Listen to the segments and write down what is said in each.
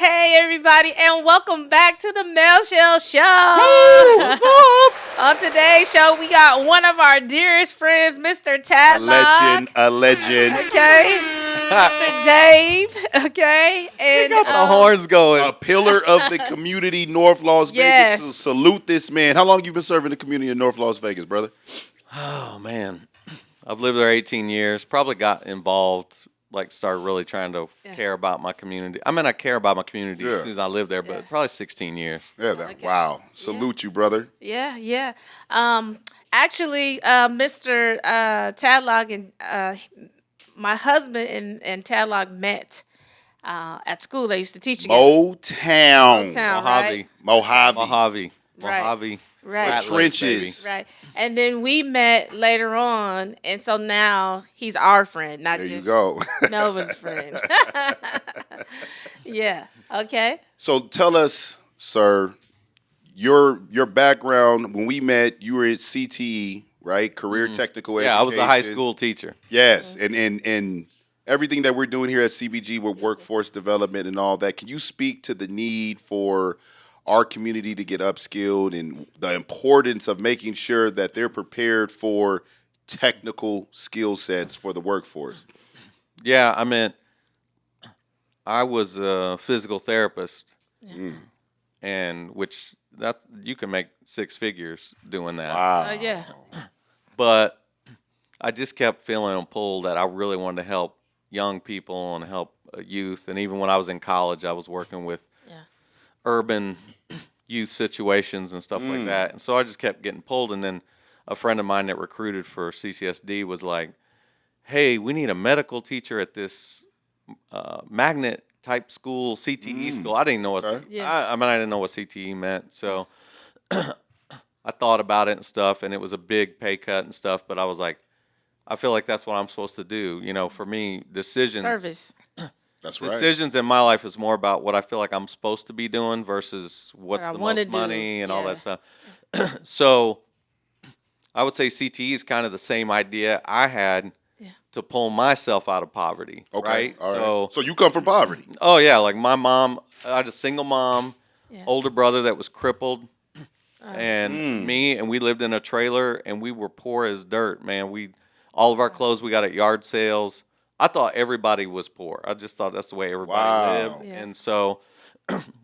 Hey, everybody, and welcome back to the Melchelle Show. Woo, what's up? On today's show, we got one of our dearest friends, Mr. A legend, Tadlock. a legend. Okay. Mr. Dave. Okay. You And got the horns going. A pillar of the community, North Las Yes. Vegas. So salute this man. How long you been serving the community in North Las Vegas, brother? Oh, man. I've lived there 18 years. Probably got involved, started really trying to care about my community. I mean, I care about my community as soon as I lived there, but probably 16 years. Yeah, wow. Salute you, brother. yeah. Actually, Mr. Tadlock and my husband and Tadlock met at school. They used to teach together. Motown. Right? Mojave. Mojave. Right. Rattlers, Trenches. baby. Right. And then we met later on, and so now he's our friend, not There you just go. Melvin's friend. Yeah. Okay. So tell us, sir, your background. When we met, you were at CTE, right? Career Technical Education. Yeah, I was a high school teacher. Yes, and everything that we're doing here at CBG with workforce development and all that. Can you speak to the need for our community to get upskilled and the importance of making sure that they're prepared for technical skill sets for the workforce? Yeah, I mean, I was a physical therapist, and you can make six figures doing that. Wow. Yeah. But I just kept feeling a pull that I really wanted to help young people and help youth. And even when I was in college, I was working with urban youth situations and stuff like that. And so I just kept getting pulled. And then a friend of mine that recruited for CCSD was like, hey, we need a medical teacher at this magnet type school, CTE school. I didn't know what I didn't know what CTE meant. So I thought about it and stuff, and it was a big pay cut and stuff. But I was like, I feel like that's what I'm supposed to do. You know, for me, Service. That's right. decisions in my life is more about what I feel like I'm supposed to be doing versus what's I the wanna most money do. and all Yeah. that stuff. So I would say CTE is kind of the same idea I had to pull myself out of poverty. Okay. Right? All right. So you come from poverty. Oh, yeah. Like my mom, I had a single mom, Yeah. older brother that was crippled, and me, and we lived in a trailer, and we were poor as dirt, man. All of our clothes we got at yard sales. I thought everybody was poor. I just thought that's the way everybody lived. Yeah. And so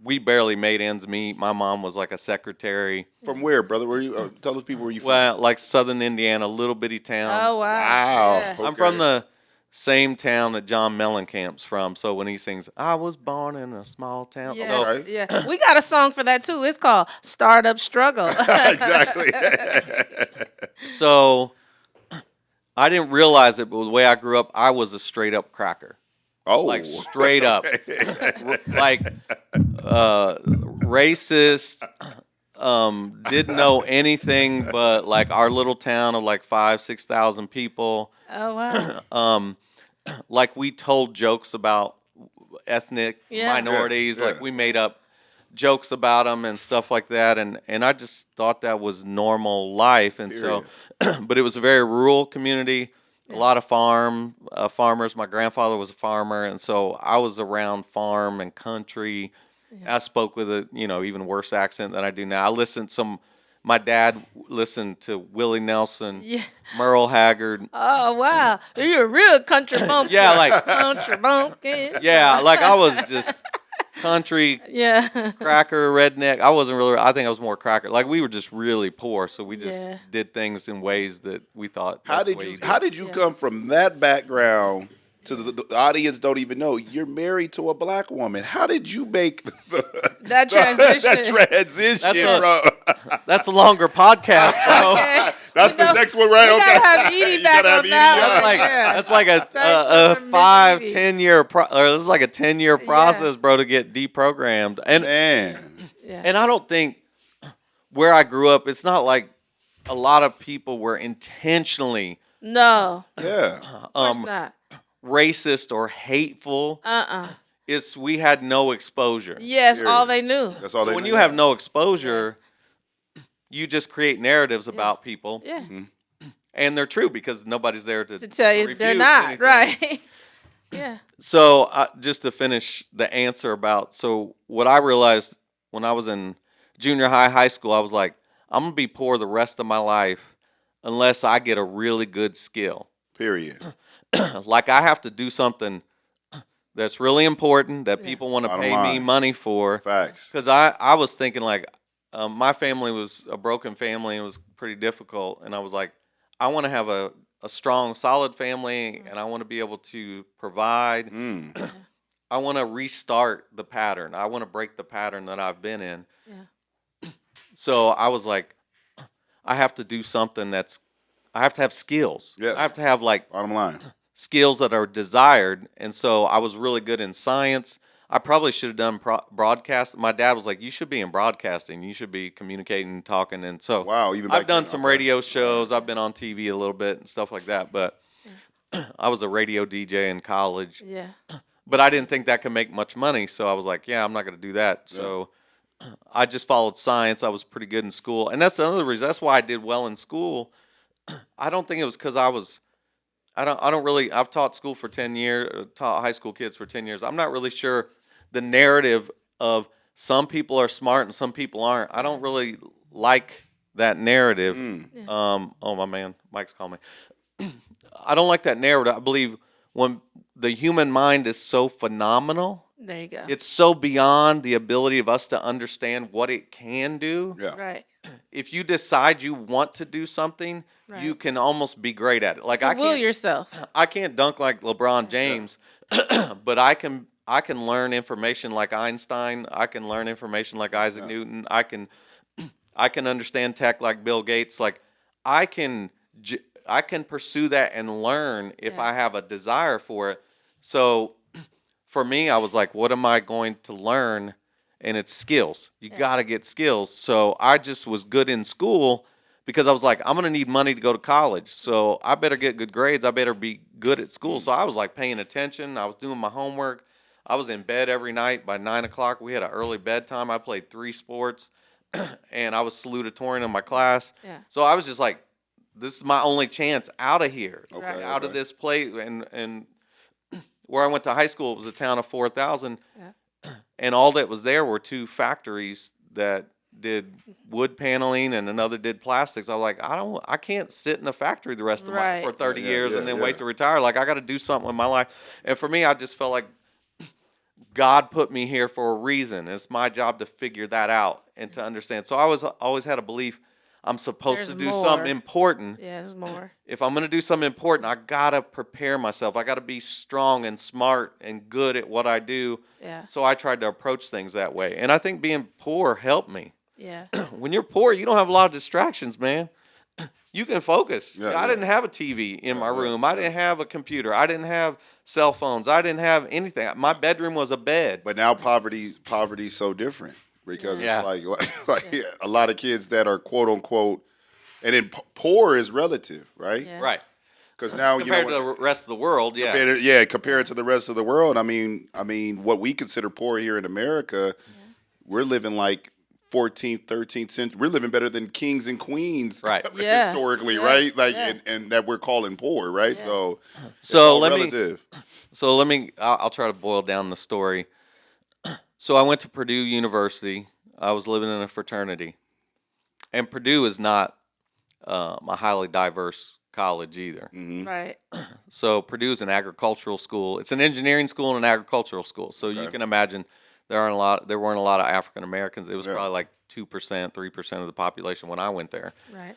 we barely made ends meet. My mom was like a secretary. From where, brother? Where you? Tell us people where you from. Well, like southern Indiana, little bitty town. Oh, wow. Wow. Yeah. Okay. I'm from the same town that John Mellencamp's from. So when he sings, I was born in a small town. Yeah. So Okay. Yeah. We got a song for that, too. It's called Startup Struggle. Exactly. So I didn't realize it, but the way I grew up, I was a straight up cracker. Oh. Like straight up. Like racist, didn't know anything but like our little town of like 5,000-6,000 people. Oh, wow. Like we told jokes about ethnic Yeah. minorities. Yeah, Like yeah. we made up jokes about them and stuff like that. And I just thought that was normal life. And so, but it was a very rural community, a lot of farmers. My grandfather was a farmer. And so I was around farm and country. I spoke with a, even worse accent than I do now. My dad listened to Willie Nelson, Yeah. Merle Haggard. Oh, wow. You're a real country bumpkin. Yeah, like Country bumpkin. yeah, like I was just country Yeah. cracker redneck. I think I was more cracker. Like we were just really poor, so we just Yeah. did things in ways that we thought. How that's the did way you? do How it. did you come from that background to the audience? Don't even know you're married to a black woman. How did you make That transition. that transition, bro? That's a longer podcast, bro. Okay. That's the next one, right? We Okay. gotta have Edie You back gotta have on Edie that on. one. That's like a Thanks for Miss 5, Edie. 10-year this is like a 10-year process, bro, to get deprogrammed. And Man. Yeah. And I don't think where I grew up, it's not like a lot of people were intentionally No. Yeah. Of course not. racist or hateful. It's we had no exposure. Yes, all Period. they knew. That's all So they when knew. you have no exposure, you just create narratives about people, Yeah. Mm-hmm. and they're true because nobody's there to To tell you they're refute not, anything. right. Yeah. So just to finish the answer about, so what I realized when I was in junior high, high school, I was like, I'm gonna be poor the rest of my life unless I get a really good skill. Period. Like I have to do something that's really important that Yeah. people want to Bottom pay me line. money for. Facts. Because I was thinking like, my family was a broken family. It was pretty difficult, and I was like, I want to have a strong, solid family, and I want to be able to provide. Mm. I want to restart the pattern. I want to break the pattern that I've been in. Yeah. So I was like, I have to do something I have to have skills. Yes. I have to have like Bottom line. skills that are desired. And so I was really good in science. I probably should have done broadcast. My dad was like, you should be in broadcasting. You should be communicating and talking. And so Wow. Even I've back done then, some okay. radio shows. I've been on TV a little bit and stuff like that. But I was a radio DJ in college. Yeah. But I didn't think that could make much money. So I was like, yeah, I'm not going to do that. So I just followed science. I was pretty good in school. And that's another reason. That's why I did well in school. I don't think it was because I don't really, I've taught school for 10 years, taught high school kids for 10 years. I'm not really sure the narrative of some people are smart and some people aren't. I don't really like that narrative. Oh, my man, Mike's calling me. I don't like that narrative. I believe when the human mind is so phenomenal, There you go. it's so beyond the ability of us to understand what it can do. Yeah. Right. If you decide you want to do something, you Right. can almost be great at it. Like You will yourself. I can't dunk like LeBron James, but I can learn information like Einstein. I can learn information like Isaac Newton. I can understand tech like Bill Gates. Like I can pursue that and learn if Yeah. I have a desire for it. So for me, I was like, what am I going to learn? And it's skills. You got to get skills. So I just was good in school because I was like, I'm going to need money to go to college. So I better get good grades. I better be good at school. So I was like paying attention. I was doing my homework. I was in bed every night by 9 o'clock. We had an early bedtime. I played 3 sports and I was salutatorian in my class. Yeah. So I was just like, this is my only chance out of here, Okay, out of okay. this place. And where I went to high school, it was a town of 4,000. Yeah. And all that was there were 2 factories that did wood paneling and another did plastics. I was like, I can't sit in a factory the rest of Right. for 30 years and then yeah. wait to retire. Like I got to do something with my life. And for me, I just felt like God put me here for a reason. It's my job to figure that out and to understand. So I always had a belief I'm supposed There's to do more. something important. Yeah, there's more. If I'm going to do something important, I got to prepare myself. I got to be strong and smart and good at what I do. Yeah. So I tried to approach things that way. And I think being poor helped me. Yeah. When you're poor, you don't have a lot of distractions, man. You can focus. Yeah, I yeah. didn't have a TV in my room. I didn't have a computer. I didn't have cell phones. I didn't have anything. My bedroom was a bed. But now poverty's so different because Yeah. it's like a lot of kids that are quote unquote, and then poor is relative, right? Yeah. Right. Because now Compared to the rest of the world, yeah. compared to the rest of the world. I mean, what we consider poor here in America, we're living like 14th, 13th century. We're living better than kings and queens, Right. Yeah. historically, Yeah. right? Like, Yeah. and that we're calling poor, right? Yeah. So, it's So all let relative. I'll try to boil down the story. So I went to Purdue University. I was living in a fraternity. And Purdue is not a highly diverse college either. Right. So Purdue is an agricultural school. It's an engineering school and an agricultural school. So you Okay. can imagine there weren't a lot of African Americans. It was Yeah. probably like 2%, 3% of the population when I went there. Right.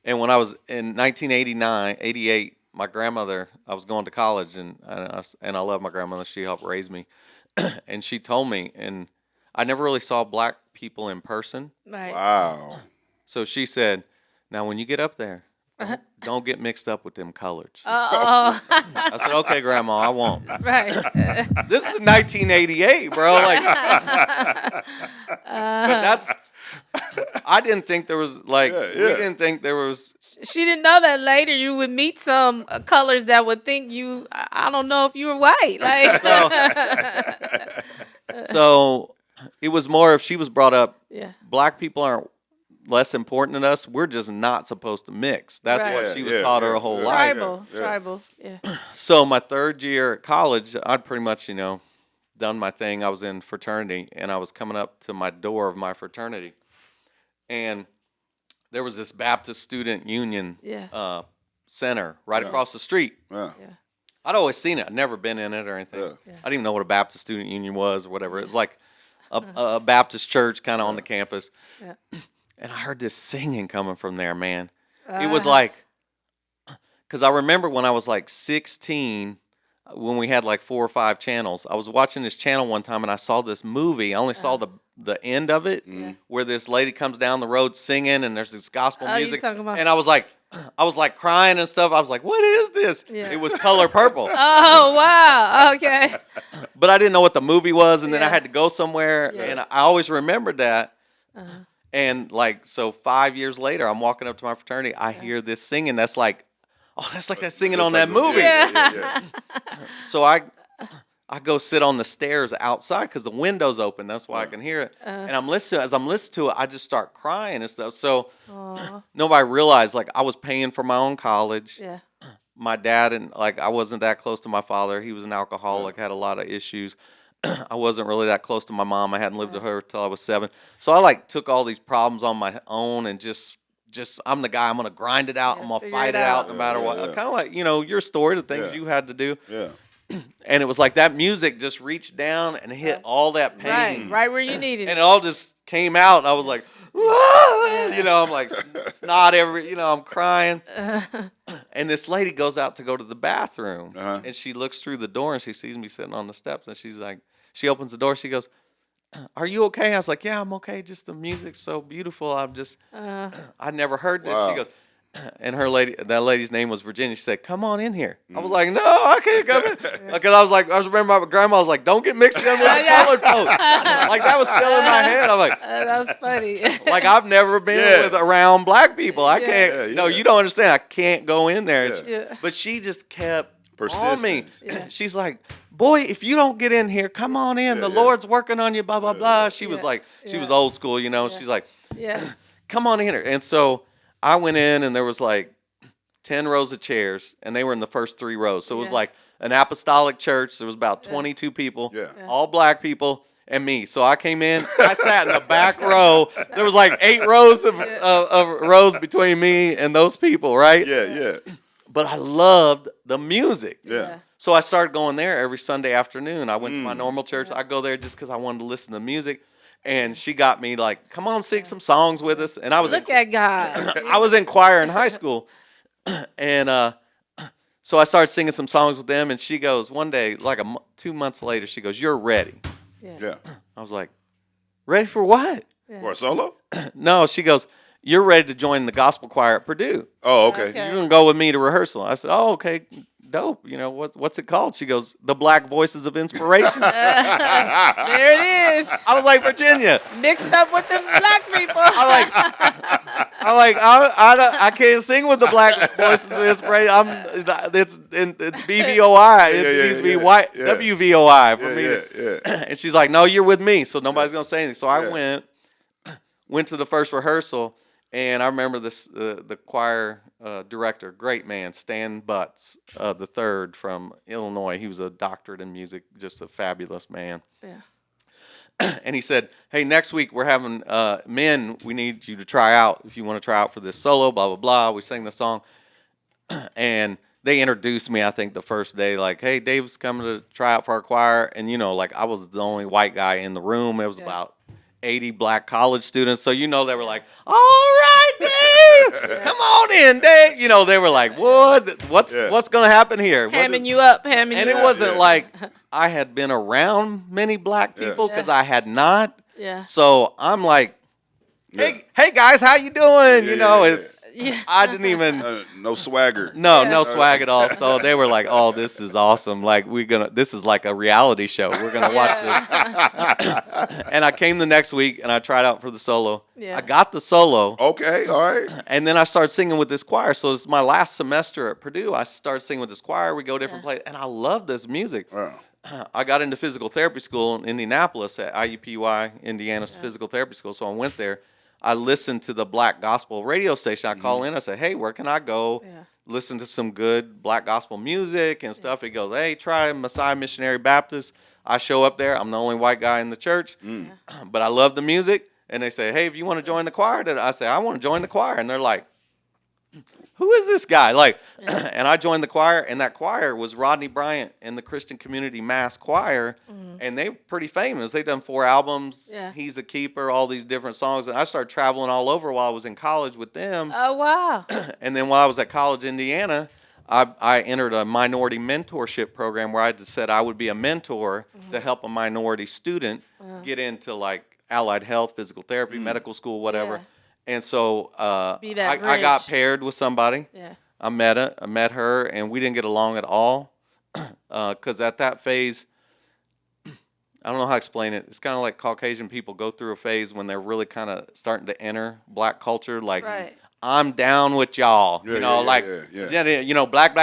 And when I was in 1989, 88, my grandmother, I was going to college, and I love my grandmother. She helped raise me. And she told me, and I never really saw black people in person. Right. Wow. So she said, now when you get up there, don't get mixed up with them coloreds. Oh. I said, okay, Grandma, I won't. Right. This is 1988, bro. Like, but that's. I didn't think there was we didn't think there was. She didn't know that later you would meet some colors that would think you. I don't know if you were white. Like. So it was more if she was brought up. Yeah. Black people aren't. less important than us. We're just not supposed to mix. That's Right. what she was taught her whole life. Tribal. Yeah. So my third year at college, I'd pretty much, done my thing. I was in fraternity, and I was coming up to my door of my fraternity, and there was this Baptist Student Union center right across the street. Yeah. I'd always seen it. I'd never been in it or anything. Yeah. I didn't even know what a Baptist Student Union was or whatever. It was like a Baptist church kind of on the campus. Yeah. And I heard this singing coming from there, man. It was like, because I remember when I was like 16, when we had like 4 or 5 channels, I was watching this channel one time and I saw this movie. I only saw the end of it, where this lady comes down the road singing and there's this gospel music. And I was like crying and stuff. I was like, what is this? Yeah. It was Color Purple. Oh, wow. Okay. But I didn't know what the movie was, and then I Yeah. had to go somewhere, and I always remembered that. And so 5 years later, I'm walking up to my fraternity. I hear this singing. That's like, that's like that singing on that movie. Yeah. So I go sit on the stairs outside because the window's open. That's why I can hear it. And I'm listening. As I'm listening to it, I just start crying and stuff. So nobody realized, like, I was paying for my own college. Yeah. My dad, and like, I wasn't that close to my father. He was an alcoholic, had a lot of issues. I wasn't really that close to my mom. I hadn't lived with her till I was 7. So I like took all these problems on my own and just I'm the guy. I'm gonna grind it out. I'm gonna fight it out no matter what. Kind of like your story, the things you had to do. Yeah. And it was like that music just reached down and hit all that pain, Right where you needed and it. it all just came out. And I was like, "Whoa!" I'm like snot I'm crying. And this lady goes out to go to the bathroom, and she looks through the door and she sees me sitting on the steps, and she's like, she opens the door. She goes, "Are you okay?" I was like, "Yeah, I'm okay. Just the music's so beautiful. I'd never heard this." Wow. She goes, and that lady's name was Virginia. She said, "Come on in here." I was like, "No, I can't come in," because I remember my grandma was like, "Don't get mixed in with the colored folks." Like that was still in my head. I'm like, That's funny. like I've never been around black people. I can't. Yeah, No, yeah. you don't understand. I can't go in there. Yeah. But she just kept on Persistence. me. Yeah. She's like, "Boy, if you don't get in here, come on in. The Lord's working on you." Blah blah blah. She was like, she was old school. She's like, Yeah. "Come on in here." And so I went in, and there was like 10 rows of chairs, and they were in the first 3 rows. So it was like an apostolic church. There was about 22 people, all black people, and me. So I came in. I sat in the back row. There was like 8 rows of rows between me and those people, right? Yeah. But I loved the music. Yeah. So I started going there every Sunday afternoon. I went to my normal church. I go there just because I wanted to listen to music. And she got me like, "Come on, sing some songs with us." And I was Look at God. I was in choir in high school. And so I started singing some songs with them. And she goes, one day, like 2 months later, she goes, "You're ready." Yeah. I was like, "Ready for what?" For a solo? No, she goes, "You're ready to join the gospel choir at Purdue. Oh, okay. Okay. You can go with me to rehearsal." I said, "Oh, okay, dope. What's it called?" She goes, "The Black Voices of Inspiration." There it is. I was like, "Virginia." Mixed up with the black people. I can't sing with the Black Voices of Inspiration. It's BVOI. It needs to be white WVOI for me. Yeah. And she's like, "No, you're with me, so nobody's gonna say anything." So I went to the first rehearsal, and I remember this the choir director, great man, Stan Butts, the third from Illinois. He was a doctorate in music, just a fabulous man. Yeah. And he said, "Hey, next week we're having men. We need you to try out if you want to try out for this solo. Blah blah blah." We sang the song, and they introduced me. I think the first day, like, "Hey, Dave's coming to try out for our choir," and like I was the only white guy in the room. It was about 80 black college students, so they were like, "All right, Dave, come on in, Dave." They were like, What's going to happen here?" Hamming you up. And it wasn't like I had been around many black people because I had not. Yeah. So I'm like, hey guys, how you doing? It's Yeah. I didn't even No swagger. no swag at all. So they were like, "Oh, this is awesome. Like this is like a reality show. We're gonna watch this." And I came the next week and I tried out for the solo. Yeah. I got the solo. Okay, all right. And then I started singing with this choir. So it's my last semester at Purdue. I started singing with this choir. We go different places, and I love this music. Wow. I got into physical therapy school in Indianapolis at IUPUI, Indiana's physical therapy school. So I went there. I listened to the black gospel radio station. I call in. I say, hey, where can I go? Yeah. Listen to some good black gospel music and stuff. He goes, hey, try Messiah Missionary Baptist. I show up there. I'm the only white guy in the church, but I love the music. And they say, hey, if you want to join the choir, I say, I want to join the choir. And they're like, who is this guy? Like, and I joined the choir, and that choir was Rodney Bryant and the Christian Community Mass Choir, and they were pretty famous. They've done 4 albums. Yeah. He's a Keeper, all these different songs. And I started traveling all over while I was in college with them. Oh, wow. And then while I was at college, Indiana, I entered a minority mentorship program where I just said I would be a mentor to help a minority student get into like allied health, physical therapy, medical school, whatever. Yeah. And so Be that I got bridge. paired with somebody. Yeah. I met her, and we didn't get along at all. Because at that phase, I don't know how to explain it. It's kind of like Caucasian people go through a phase when they're really kind of starting to enter black culture. Like, Right. I'm down with y'all. Yeah, You know, yeah, like, yeah. you know, black.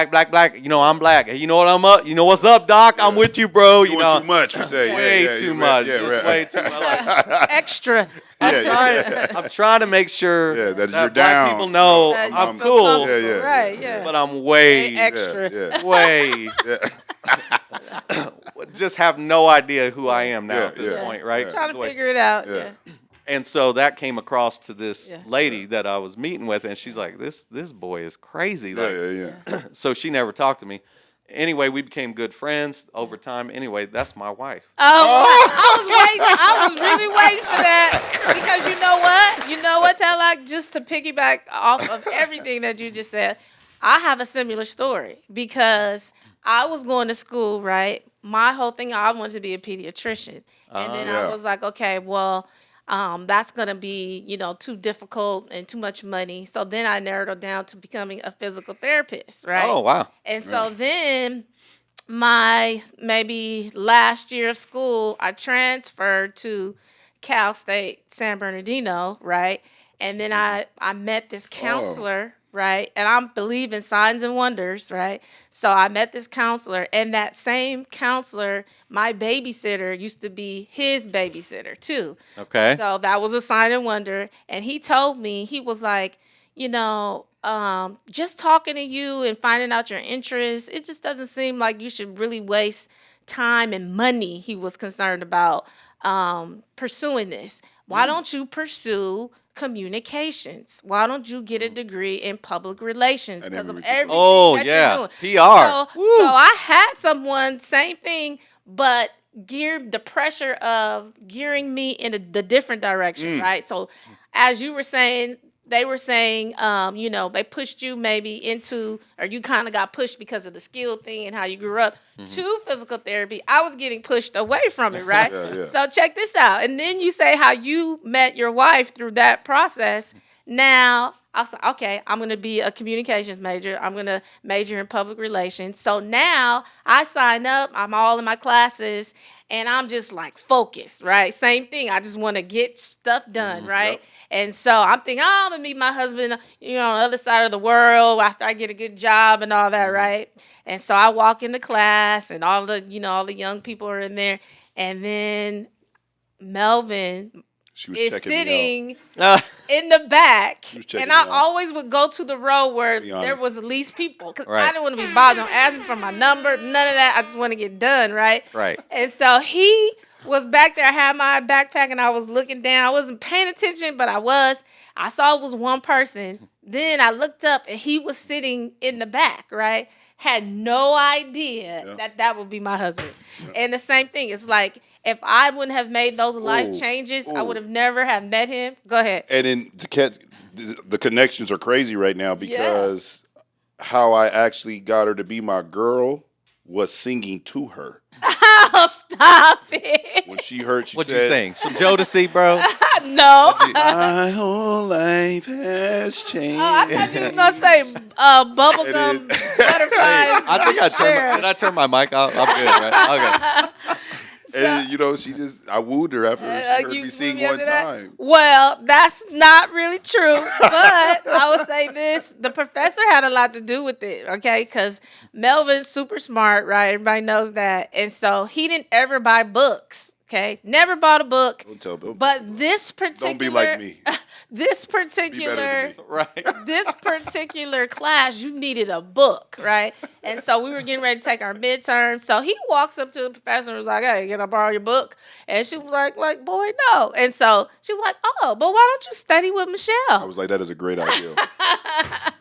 You know, I'm black. Hey, you know what I'm up? You know what's up, Doc? I'm with you, bro. You Doing know, too much, we say. way too much. Yeah, Just right. way too much. Like, Extra. I'm trying to make sure Yeah, that black you're down. people know That you I'm feel cool, comfortable. Yeah, yeah, Right, yeah. yeah. but I'm way, Extra. Yeah, way, yeah. just have no idea who I am now Yeah, at this yeah. point, right? Yeah. Trying to The way- figure it out. Yeah. Yeah. And so that came across to this Yeah. lady that I was meeting with, and she's like, "This boy is crazy." Yeah, Like, yeah. so she never talked to me. Anyway, we became good friends over time. Anyway, that's my wife. Oh, I was waiting. I was really waiting for that because you know what? You know what, Talak? Just to piggyback off of everything that you just said, I have a similar story because I was going to school, right? My whole thing, I wanted to be a pediatrician. And then Yeah. I was like, okay, well, that's going to be, too difficult and too much money. So then I narrowed it down to becoming a physical therapist, right? Oh, wow. And so then my maybe last year of school, I transferred to Cal State San Bernardino, right? And then I met this counselor, right? And I believe in signs and wonders, right? So I met this counselor, and that same counselor, my babysitter, used to be his babysitter too. Okay. So that was a sign and wonder. And he told me, he was like, just talking to you and finding out your interests, it just doesn't seem like you should really waste time and money. He was concerned about pursuing this. Why don't you pursue communications? Why don't you get a degree in public relations? I Because never of really think everything Oh, that yeah. you're doing. PR. So Woo. I had someone, same thing, but the pressure of gearing me in the different direction, right? So as you were saying, they were saying, they pushed you maybe into, or you kind of got pushed because of the skill thing and how you grew up to physical therapy. I was getting pushed away from it, right? Yeah. So check this out. And then you say how you met your wife through that process. Now, I was like, okay, I'm going to be a communications major. I'm going to major in public relations. So now I sign up. I'm all in my classes. And I'm just like focused, right? Same thing. I just want to get stuff done, right? Yep. And so I'm thinking, I'm going to meet my husband, on the other side of the world after I get a good job and all that, right? And so I walk into class and all the young people are in there. And then Melvin She was is checking me sitting Uh, in the back, was checking and me I out. always would go to the row where be there honest. was the least people because Right. I didn't want to be bothered. Don't ask me for my number, none of that. I just want to get done, right? Right. And so he was back there. I had my backpack, and I was looking down. I wasn't paying attention, but I was. I saw it was one person. Then I looked up, and he was sitting in the back, right? Had no idea that would be my husband. And the same thing. It's like, if I wouldn't have made those life changes, I would have never have met him. Go ahead. And then the connections are crazy right now because how I actually got her to be my girl was singing to her. Oh, stop it. When she heard, she what said, you saying? Some Jodeci, bro? No. "My whole life has changed." Oh, I thought you was gonna say bubblegum butterflies. I think did I turn my mic off? I'm good, right? Okay. And I wooed her after she heard you me sing moved me one after that? time. Well, that's not really true, but I would say this: the professor had a lot to do with it, okay? Because Melvin's super smart, right? Everybody knows that, and so he didn't ever buy books, okay? Never bought a book. Don't tell Bill. But this particular, Don't be like me. This Be better than particular me. Right. this particular class, you needed a book, right? And so we were getting ready to take our midterm. So he walks up to the professor and was like, "Hey, can I borrow your book?" And she was like, "Boy, no." And so she was like, "Oh, but why don't you study with Michelle?" I was like, that is a great idea.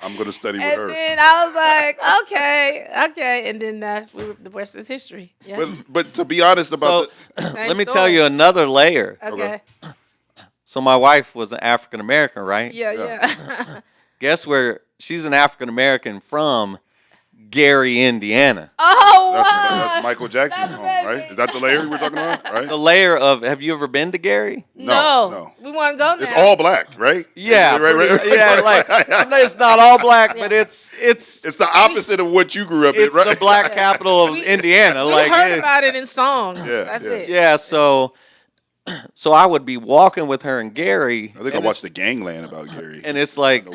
I'm going to study with And her. then I was like, okay. And then the rest is history. Yeah. But to be honest about So Same let me tell story. you another layer. Okay. So my wife was an African American, right? Yeah. Guess where she's an African American from? Gary, Indiana. Oh, that's wow. Michael Jackson's That's home, right? amazing. Is that the layer we're talking about, right? The layer of, have you ever been to Gary? No. We want to go now. It's all black, right? Yeah, right. yeah. Like it's not all black, but it's It's the opposite of what you grew up in, it's right? the black capital of We- Indiana. We Like heard about it in songs. Yeah, That's yeah. it. yeah. So I would be walking with her in Gary. I think I and watched the Gangland about Gary. and it's like,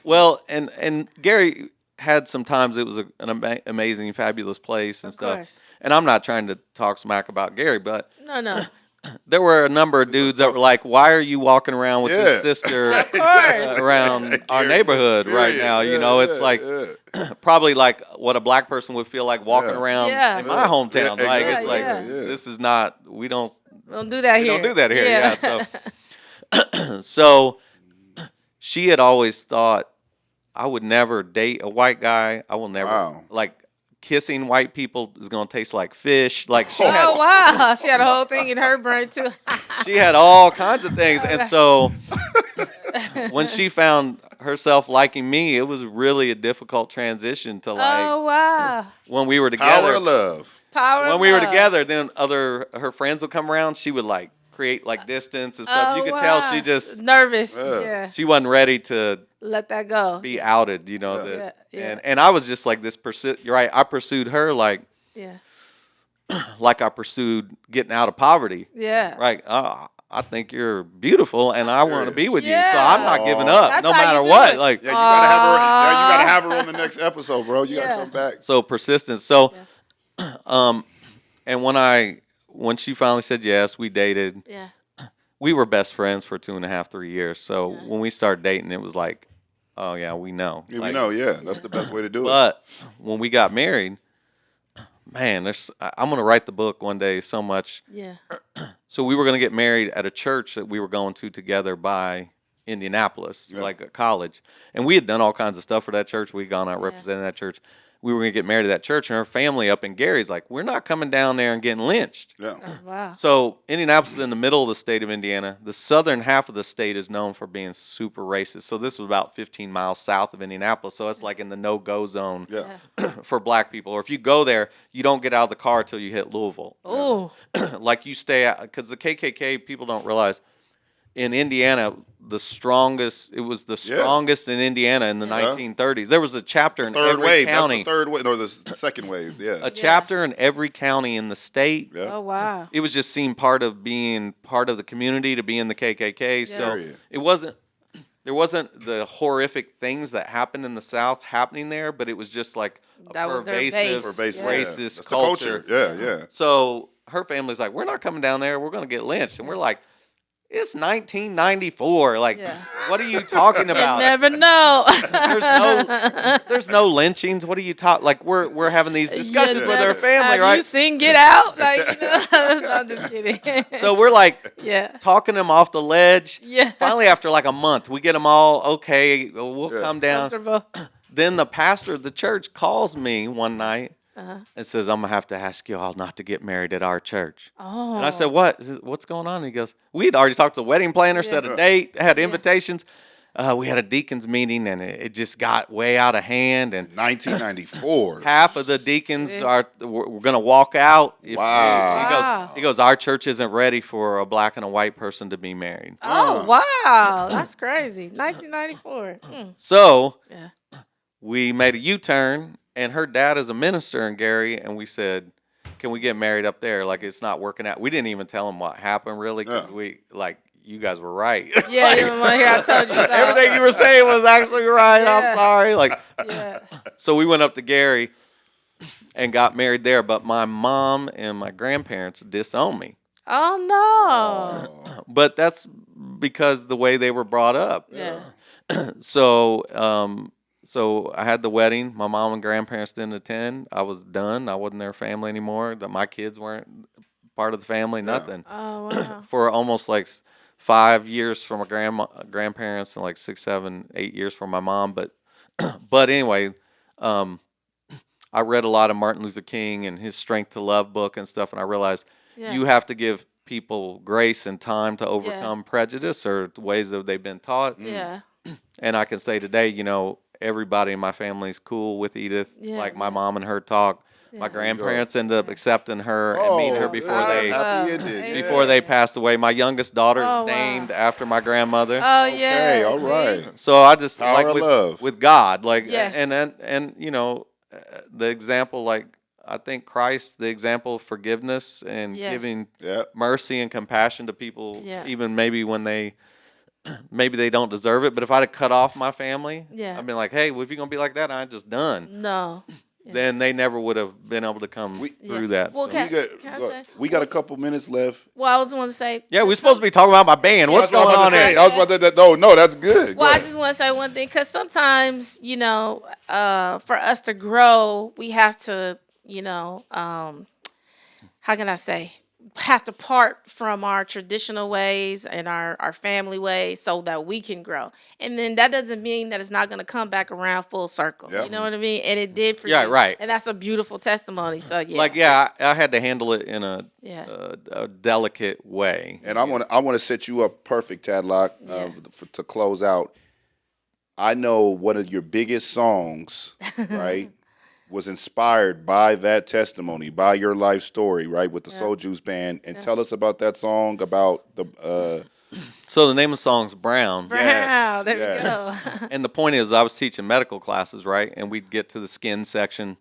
well, and Gary had some times it was an amazing, fabulous place and Of stuff. course. And I'm not trying to talk smack about Gary, but No. there were a number of dudes that were like, "Why are you walking around with your Yeah. sister Of course. around our Gary, neighborhood right period. now?" You Yeah, know, it's yeah, like yeah. probably like what a black person would feel like walking Yeah. around Yeah. in my hometown. Yeah, Like it's exactly. like Yeah. this is not we don't do that here. don't do that here. Yeah. So she had always thought I would never date a white guy. I will never Wow. like kissing white people is gonna taste like fish. Like she had Oh, wow. She had a whole thing in her brain, too. she had all kinds of things. And so when she found herself liking me, it was really a difficult transition to like Oh, wow. when we were Power together. of love. Power When of we were love. together, then her friends would come around. She would like create like distance and stuff. Oh, You could tell wow. she just nervous. Yeah. Yeah. she wasn't ready to Let that go. be outed, you know. Yeah. That, Yeah. And I was just like this you're right. I pursued her like Yeah. I pursued getting out of poverty. Yeah. Right. I think you're beautiful, and I want to be with you. So Yeah. I'm not giving up, That's no how matter you do what. it. Like Yeah, you gotta have her. Yeah, you gotta have her on the next episode, bro. You gotta Yeah. come back. so persistence. So, and when she finally said yes, we dated. Yeah. We were best friends for 2.5, 3 years. So when we started dating, it was like, oh yeah, we know. Yeah, Like, we know. Yeah, that's the best way to do it. But when we got married, man, I'm gonna write the book one day so much. Yeah. So we were gonna get married at a church that we were going to together by Indianapolis, Yeah. like a college, and we had done all kinds of stuff for that church. We'd gone out representing that church. We were gonna get married at that church, and her family up in Gary's like, we're not coming down there and getting lynched. Yeah. Oh, wow. So Indianapolis is in the middle of the state of Indiana. The southern half of the state is known for being super racist. So this was about 15 miles south of Indianapolis. So it's like in the no-go zone Yeah. for black people. Or if you go there, you don't get out of the car till you hit Louisville. Oh. Like you stay out, because the KKK, people don't realize, in Indiana, it was the strongest in Indiana in the 1930s. There was a chapter in Third every wave. county. That's the third wave. No, the second wave. Yeah. A chapter in every county in the state. Yeah. Oh, wow. It was just seen part of being part of the community to be in the KKK. So Period. there wasn't the horrific things that happened in the South happening there, but it was just like a That was their pervasive, base. Pervasive. Yeah. racist That's the culture. Yeah, yeah. So her family's like, we're not coming down there. We're going to get lynched. And we're like, it's 1994. Like, Yeah. what are you talking You about? never know. There's no lynchings. What are you talking? Like, we're having these discussions You with her never- family, Have right? you seen Get Out? Like, no, I'm just kidding. So we're like yeah. talking them off the ledge. Yeah. Finally, after like a month, we get them all okay. We'll Yeah. come down. Comfortable. Then the pastor of the church calls me one night Uh-huh. and says, "I'm gonna have to ask you all not to get married at our church." Oh. And I said, "What? What's going on?" And he goes, "We had already talked to the wedding planner, set a date, had invitations. We had a deacons meeting, and it just got way out of hand. And 1994. half of the deacons we're going to walk out. Wow. He goes, our church isn't ready for a black and a white person to be married. Oh, wow. That's crazy. 1994. So Yeah. we made a U-turn, and her dad is a minister in Gary, and we said, can we get married up there? Like, it's not working out. We didn't even tell him what happened, really, because you guys were right. Yeah, you want to hear I told you so. Everything you were saying was actually right. Yeah. I'm sorry. Like, Yeah. so we went up to Gary and got married there, but my mom and my grandparents disowned me. Oh, no. But that's because the way they were brought up. Yeah. So I had the wedding. My mom and grandparents didn't attend. I was done. I wasn't their family anymore. My kids weren't part of the family. Nothing. Oh wow. For almost like 5 years from my grandparents and like 6, 7, 8 years from my mom. But anyway, I read a lot of Martin Luther King and his Strength to Love book and stuff, and I realized you have to give people grace and time to overcome prejudice or the ways that they've been taught. Yeah. And I can say today, everybody in my family is cool with Edith. Like my mom and her talk. My grandparents ended up accepting her and meeting her before they passed away. My youngest daughter is named after my grandmother. Oh yeah. Okay, all right. So I just Power like of love. with God, like Yes. and the example, like I think Christ, the example of forgiveness and giving mercy and compassion to people, even maybe when maybe they don't deserve it. But if I'd have cut off my family, I'd been like, hey, well, if you're gonna be like that, I'm just done. No. Then they never would have been able to come through that. Well, so. We got a couple minutes left. Well, I was going to say. Yeah, we're supposed to be talking about my band. What's going on here? I was about to say, no, that's good. Well, I just want to say one thing, because sometimes, for us to grow, we have to, how can I say, have to part from our traditional ways and our family ways so that we can grow. And then that doesn't mean that it's not going to come back around full circle. Yep. You know what I mean? And it did for you. Yeah, right. And that's a beautiful testimony. So, yeah. Like, I had to handle it in a delicate way. And I want to set you up perfect, Tadlock, to close out. I know one of your biggest songs, right, was inspired by that testimony, by your life story, right, with the Soul Juice Band. And tell us about that song, about the... So the name of the song's Brown. Brown, there we go. And the point is, I was teaching medical classes, right, and we'd get to the skin section,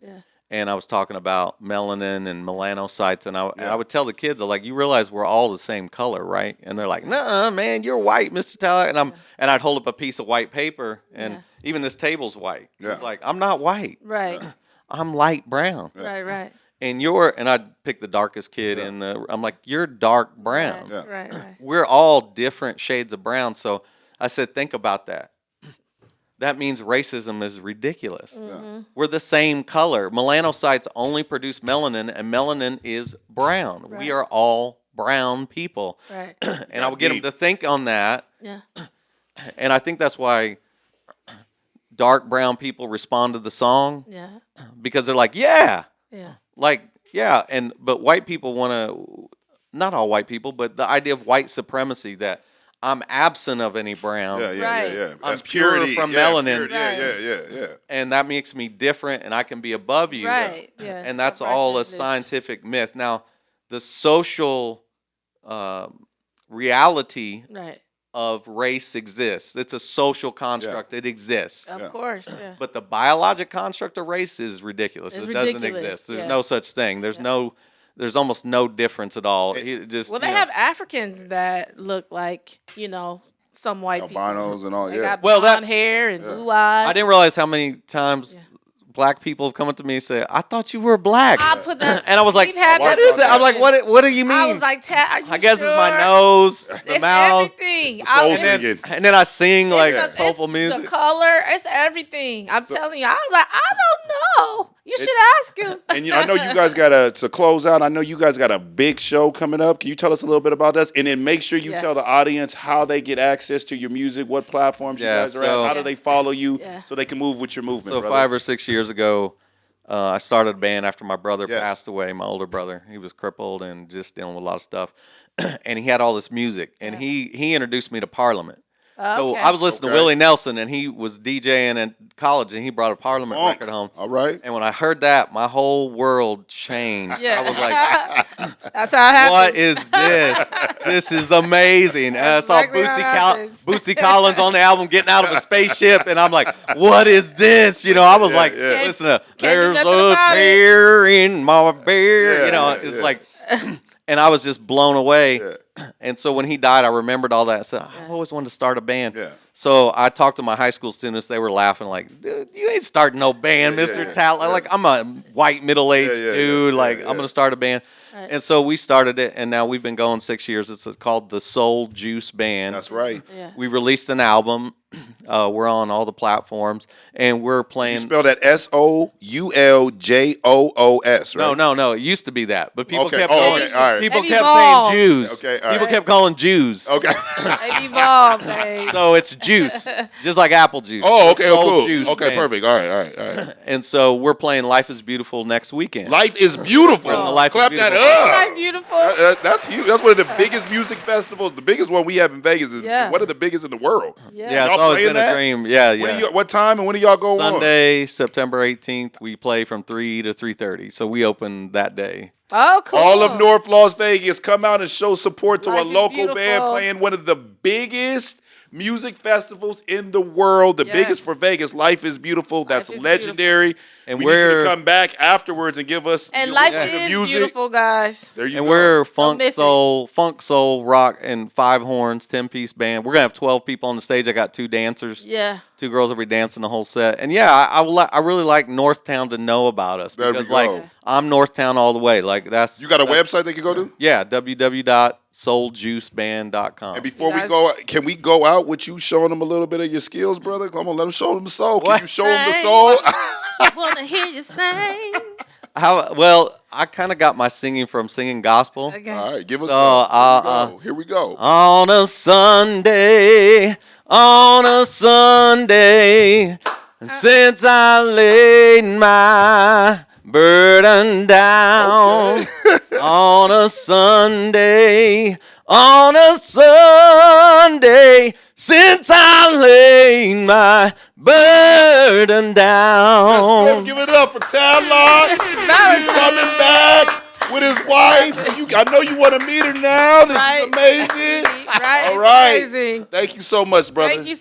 and I was talking about melanin and melanocytes, and I would tell the kids, I'm like, you realize we're all the same color, right? And they're like, nah, man, you're white, Mr. Tyler. And I'd hold up a piece of white paper, and even this table's white. It's like, I'm not white. Right. I'm light brown. Right. And I'd pick the darkest kid I'm like, you're dark brown. Right. We're all different shades of brown. So I said, think about that. That means racism is ridiculous. We're the same color. Melanocytes only produce melanin, and melanin is brown. Right. We are all brown people. Right. And I would get them to think on that. Yeah. And I think that's why dark brown people respond to the song. Yeah. Because they're like, but white people want to, not all white people, but the idea of white supremacy, that I'm absent of any brown. Yeah. I'm That's pure purity. from melanin. Purity. Yeah. And that makes me different, and I can be above you. Right. Yeah. And that's all a scientific myth. Now, the social reality of race exists. It's a social construct. It exists. Of course. Yeah. But the biologic construct of race is ridiculous. It doesn't exist. There's no such thing. There's almost no difference at all. They have Africans that look like, some white albinos people. and all, They got blonde hair and blue eyes. I didn't realize how many times black people have come up to me and say, I thought you were black. I put that, and I was like, what is it? I'm like, what do you mean? I was like, I guess it's my nose, the mouth. Everything. And then I sing soulful music. The color, it's everything. I'm telling you. I was like, I don't know. You should ask him. And I know you guys got to close out. I know you guys got a big show coming up. Can you tell us a little bit about this? And then make sure you tell the audience how they get access to your music, what platforms you guys are at, how do they follow you so they can move with your movement. So brother. 5 or 6 years ago, I started a band after my brother passed away, my older brother. He was crippled and just dealing with a lot of stuff. And he had all this music. And he introduced me to Parliament. So I was listening to Willie Nelson, and he was DJing in college, and he brought a Parliament record home. All right. And when I heard that, my whole world changed. I was like, that's how it happens. What is this? This is amazing. And I saw Bootsy Collins on the album getting out of a spaceship, and I'm like, what is this? I was like, listen to, there's a tear in my beer. It's like, And I was just blown away. Yeah. And so when he died, I remembered all that. I said, I've always wanted to start a band. Yeah. So I talked to my high school students. They were laughing like, dude, you ain't starting no band, Mr. Talent. Like, I'm a white middle-aged dude. I'm going to start a band. Right. And so we started it, and now we've been going 6 years. It's called the Soul Juice Band. That's right. Yeah. We released an album. We're on all the platforms, and we're playing. You spell that SOULJOOS, right? No. It used to be that, but people Okay. kept Oh, calling. okay. All right. People They've kept evolved. saying Jews. Okay, all People right. kept calling Jews. Okay. They've evolved, babe. So it's juice, just like apple juice. Oh, The okay. Soul Cool. Juice Okay, Band. perfect. All right. And so we're playing Life is Beautiful next weekend. Life is beautiful. From the Life is Clap that Beautiful. up. Life beautiful. That's huge. That's one of the biggest music festivals. The biggest one we have in Vegas is Yeah. one of the biggest in the world. Yeah. Yeah, it's Y'all always playing been a that? dream. Yeah. What time and when do y'all go on? Sunday, September 18th, we play from 3 to 3:30. So we open that day. Oh, cool. All of North Las Vegas, come out and show support to Life a is local band beautiful. playing one of the biggest music festivals in the world. The Yes. biggest for Vegas. Life is beautiful. That's is legendary. And we need you we're- to come back afterwards and give us And your life opinion of is music. beautiful, guys. There you And go. we're funk miss it. soul, rock, and 5 horns, 10-piece band. We're gonna have 12 people on the stage. I got 2 dancers. Yeah. 2 girls will be dancing the whole set. And yeah, I really like Northtown to know about us There we because go. like I'm Northtown all the way. Like that's You got a that's- website they can go to? Yeah, www.souljuiceband.com. And before we guys- go, can we go out with you showing them a little bit of your skills, brother? Come on, let them show them the soul. Can What? you show them the Sing. soul? Wanna hear you sing. Well, I kind of got my singing from singing gospel. Okay. All right, give us So, some. Here we go. On a Sunday, since I laid my burden down. On a Sunday, since I laid my burden Let's down. give it up for Talon. He's coming back with his wife. I know you want to meet her now. This Right. is amazing. Right. All It's right. amazing. Thank you so much, brother. Thank you